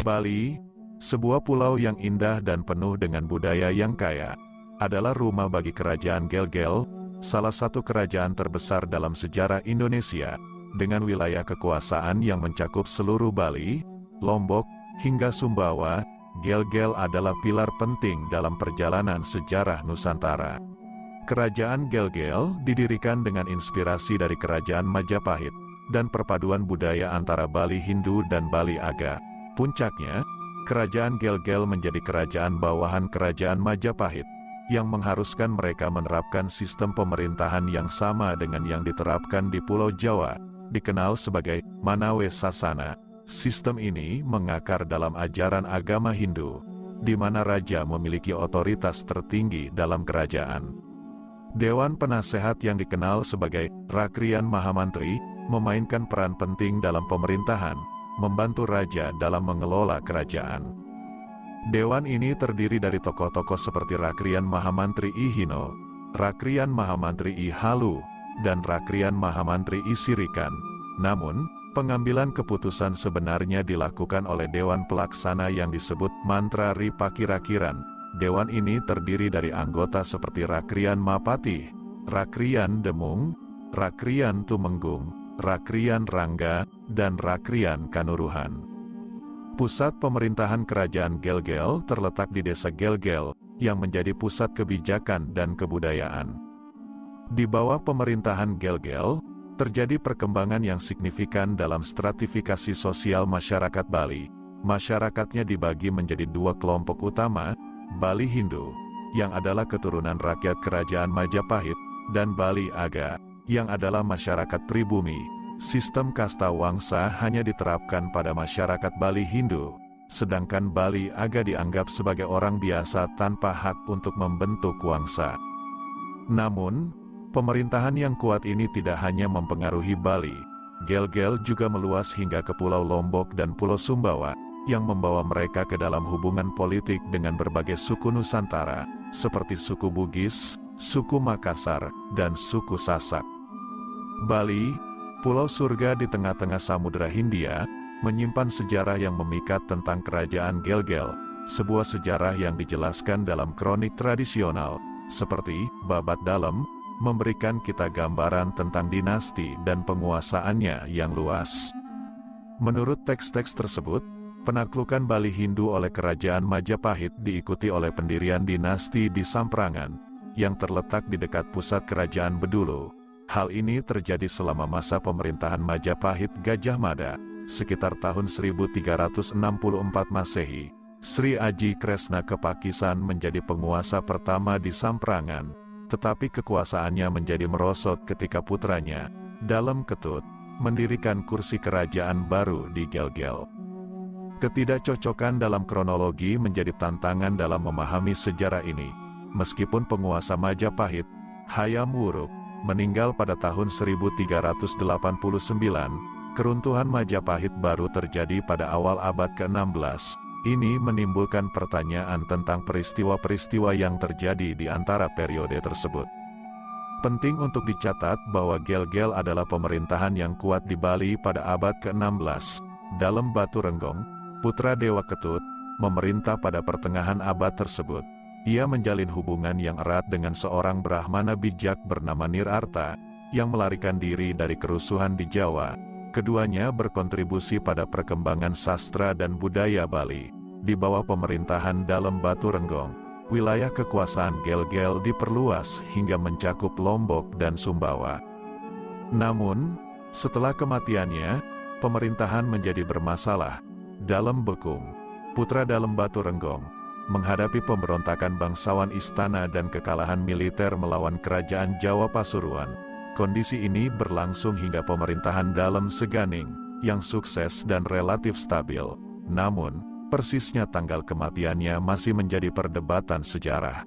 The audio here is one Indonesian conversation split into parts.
Bali, sebuah pulau yang indah dan penuh dengan budaya yang kaya, adalah rumah bagi Kerajaan Gel-Gel, salah satu kerajaan terbesar dalam sejarah Indonesia, dengan wilayah kekuasaan yang mencakup seluruh Bali, Lombok, hingga Sumbawa. Gel-Gel adalah pilar penting dalam perjalanan sejarah Nusantara. Kerajaan Gel-Gel didirikan dengan inspirasi dari Kerajaan Majapahit, dan perpaduan budaya antara Bali Hindu dan Bali Aga. Puncaknya, Kerajaan Gel-Gel menjadi kerajaan bawahan Kerajaan Majapahit, yang mengharuskan mereka menerapkan sistem pemerintahan yang sama dengan yang diterapkan di Pulau Jawa, dikenal sebagai Manawe Sasana. Sistem ini mengakar dalam ajaran agama Hindu, di mana raja memiliki otoritas tertinggi dalam kerajaan. Dewan Penasehat yang dikenal sebagai Rakrian Mahamantri, memainkan peran penting dalam pemerintahan, membantu raja dalam mengelola kerajaan. Dewan ini terdiri dari tokoh-tokoh seperti Rakrian Mahamantri I Hino, Rakrian Mahamantri I Halu, dan Rakrian Mahamantri I Sirikan. Namun, pengambilan keputusan sebenarnya dilakukan oleh Dewan Pelaksana yang disebut Mantra Ri Pakirakiran. Dewan ini terdiri dari anggota seperti Rakrian Mapati, Rakrian Demung, Rakrian Tumenggung, Rakrian Rangga, dan Rakrian Kanuruhan. Pusat pemerintahan Kerajaan Gel-Gel terletak di Desa Gel-Gel, yang menjadi pusat kebijakan dan kebudayaan. Di bawah pemerintahan Gel-Gel, terjadi perkembangan yang signifikan dalam stratifikasi sosial masyarakat Bali. Masyarakatnya dibagi menjadi dua kelompok utama, Bali Hindu, yang adalah keturunan rakyat Kerajaan Majapahit, dan Bali Aga, yang adalah masyarakat pribumi. Sistem kasta wangsa hanya diterapkan pada masyarakat Bali Hindu, sedangkan Bali Aga dianggap sebagai orang biasa tanpa hak untuk membentuk wangsa. Namun, pemerintahan yang kuat ini tidak hanya mempengaruhi Bali. Gel-Gel juga meluas hingga ke Pulau Lombok dan Pulau Sumbawa, yang membawa mereka ke dalam hubungan politik dengan berbagai suku Nusantara, seperti suku Bugis, suku Makassar, dan suku Sasak. Bali, pulau surga di tengah-tengah Samudra Hindia, menyimpan sejarah yang memikat tentang Kerajaan Gel-Gel, sebuah sejarah yang dijelaskan dalam kronik tradisional, seperti Babat Dalam, memberikan kita gambaran tentang dinasti dan penguasaannya yang luas. Menurut teks-teks tersebut, penaklukan Bali Hindu oleh Kerajaan Majapahit diikuti oleh pendirian dinasti di Samprangan, yang terletak di dekat pusat Kerajaan Bedulu. Hal ini terjadi selama masa pemerintahan Majapahit Gajah Mada, sekitar tahun 1364 Masehi. Sri Aji Kresna Kepakisan menjadi penguasa pertama di Samprangan, tetapi kekuasaannya menjadi merosot ketika putranya, Dalem Ketut, mendirikan kursi kerajaan baru di Gel-Gel. Ketidakcocokan dalam kronologi menjadi tantangan dalam memahami sejarah ini. Meskipun penguasa Majapahit, Hayam Wuruk, meninggal pada tahun 1389, keruntuhan Majapahit baru terjadi pada awal abad ke-16. Ini menimbulkan pertanyaan tentang peristiwa-peristiwa yang terjadi di antara periode tersebut. Penting untuk dicatat bahwa Gel-Gel adalah pemerintahan yang kuat di Bali pada abad ke-16. Dalem Batu Renggong, putra Dewa Ketut, memerintah pada pertengahan abad tersebut. Ia menjalin hubungan yang erat dengan seorang Brahmana bijak bernama Nirarta, yang melarikan diri dari kerusuhan di Jawa. Keduanya berkontribusi pada perkembangan sastra dan budaya Bali. Di bawah pemerintahan Dalem Batu Renggong, wilayah kekuasaan Gel-Gel diperluas hingga mencakup Lombok dan Sumbawa. Namun, setelah kematiannya, pemerintahan menjadi bermasalah. Dalem Bekung, putra Dalem Batu Renggong, menghadapi pemberontakan bangsawan istana dan kekalahan militer melawan kerajaan Jawa Pasuruan. Kondisi ini berlangsung hingga pemerintahan Dalem Seganing, yang sukses dan relatif stabil. Namun, persisnya tanggal kematiannya masih menjadi perdebatan sejarah.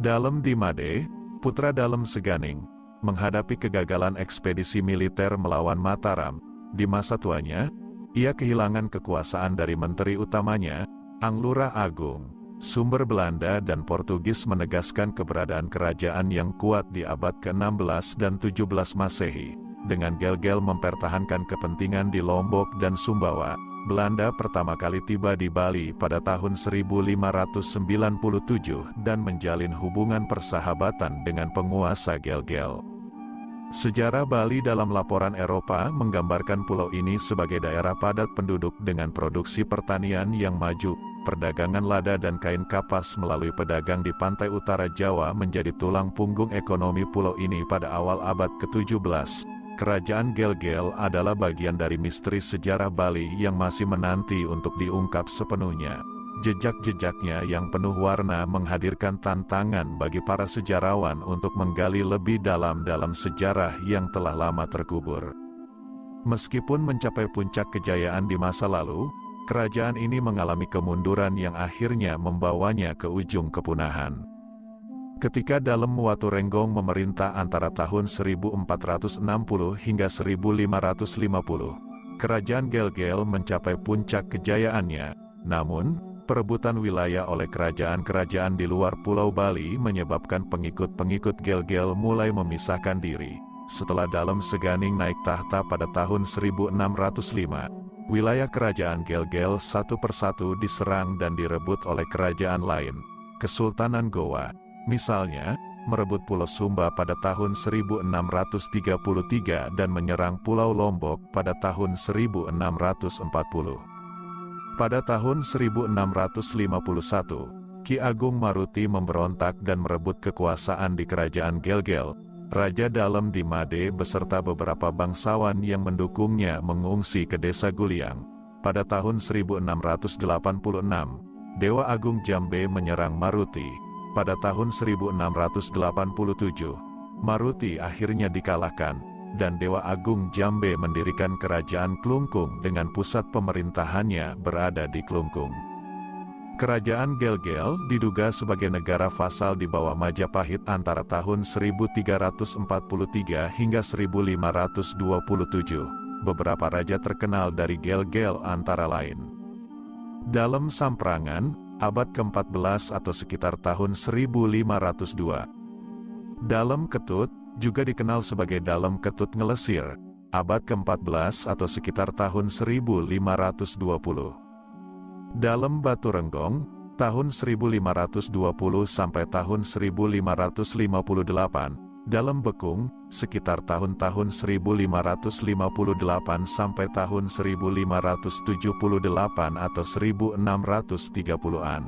Dalem Dimade, putra Dalem Seganing, menghadapi kegagalan ekspedisi militer melawan Mataram. Di masa tuanya, ia kehilangan kekuasaan dari menteri utamanya, Anglura Agung. Sumber Belanda dan Portugis menegaskan keberadaan kerajaan yang kuat di abad ke-16 dan 17 Masehi, dengan Gel-Gel mempertahankan kepentingan di Lombok dan Sumbawa. Belanda pertama kali tiba di Bali pada tahun 1597 dan menjalin hubungan persahabatan dengan penguasa Gel-Gel. Sejarah Bali dalam laporan Eropa menggambarkan pulau ini sebagai daerah padat penduduk dengan produksi pertanian yang maju, perdagangan lada dan kain kapas melalui pedagang di pantai utara Jawa menjadi tulang punggung ekonomi pulau ini pada awal abad ke-17. Kerajaan Gel-Gel adalah bagian dari misteri sejarah Bali yang masih menanti untuk diungkap sepenuhnya. Jejak-jejaknya yang penuh warna menghadirkan tantangan bagi para sejarawan untuk menggali lebih dalam sejarah yang telah lama terkubur. Meskipun mencapai puncak kejayaan di masa lalu, kerajaan ini mengalami kemunduran yang akhirnya membawanya ke ujung kepunahan. Ketika Dalem Waturenggong memerintah antara tahun 1460 hingga 1550, kerajaan Gel-Gel mencapai puncak kejayaannya. Namun, perebutan wilayah oleh kerajaan-kerajaan di luar Pulau Bali menyebabkan pengikut-pengikut Gel-Gel mulai memisahkan diri. Setelah Dalem Seganing naik tahta pada tahun 1605, wilayah kerajaan Gel-Gel satu persatu diserang dan direbut oleh kerajaan lain. Kesultanan Goa, misalnya, merebut Pulau Sumba pada tahun 1633 dan menyerang Pulau Lombok pada tahun 1640. Pada tahun 1651, Ki Agung Maruti memberontak dan merebut kekuasaan di kerajaan Gel-Gel. Raja Dalem di Made beserta beberapa bangsawan yang mendukungnya mengungsi ke desa Guliang. Pada tahun 1686, Dewa Agung Jambe menyerang Maruti. Pada tahun 1687, Maruti akhirnya dikalahkan, dan Dewa Agung Jambe mendirikan kerajaan Klungkung dengan pusat pemerintahannya berada di Klungkung. Kerajaan Gel-Gel diduga sebagai negara vasal di bawah Majapahit antara tahun 1343 hingga 1527. Beberapa raja terkenal dari Gel-Gel antara lain Dalem Samprangan, abad ke-14 atau sekitar tahun 1502. Dalem Ketut, juga dikenal sebagai Dalem Ketut Ngelesir, abad ke-14 atau sekitar tahun 1520. Dalem Baturenggong, tahun 1520 sampai tahun 1558. Dalem Bekung, sekitar tahun-tahun 1558 sampai tahun 1578 atau 1630-an.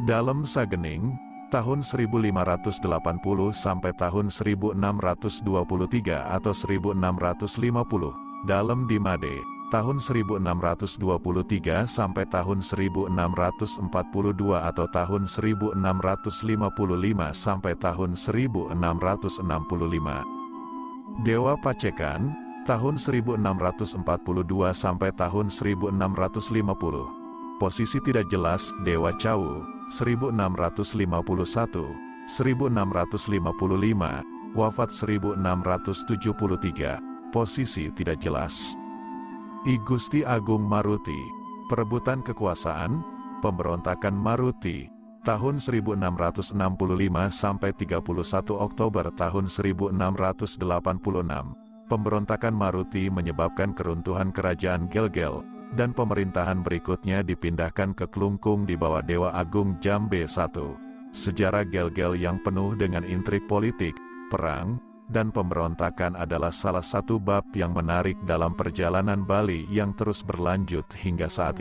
Dalem Sagening, tahun 1580 sampai tahun 1623 atau 1650. Dalem di Made, tahun 1623 sampai tahun 1642 atau tahun 1655 sampai tahun 1665. Dewa Pacekan, tahun 1642 sampai tahun 1650. Posisi tidak jelas Dewa Cawu, 1651, 1655, wafat 1673. Posisi tidak jelas. I Gusti Agung Maruti, perebutan kekuasaan, pemberontakan Maruti, tahun 1665 sampai 31 Oktober tahun 1686. Pemberontakan Maruti menyebabkan keruntuhan kerajaan Gel-Gel, dan pemerintahan berikutnya dipindahkan ke Klungkung di bawah Dewa Agung Jambe I. Sejarah Gel-Gel yang penuh dengan intrik politik, perang, dan pemberontakan adalah salah satu bab yang menarik dalam perjalanan Bali yang terus berlanjut hingga saat ini.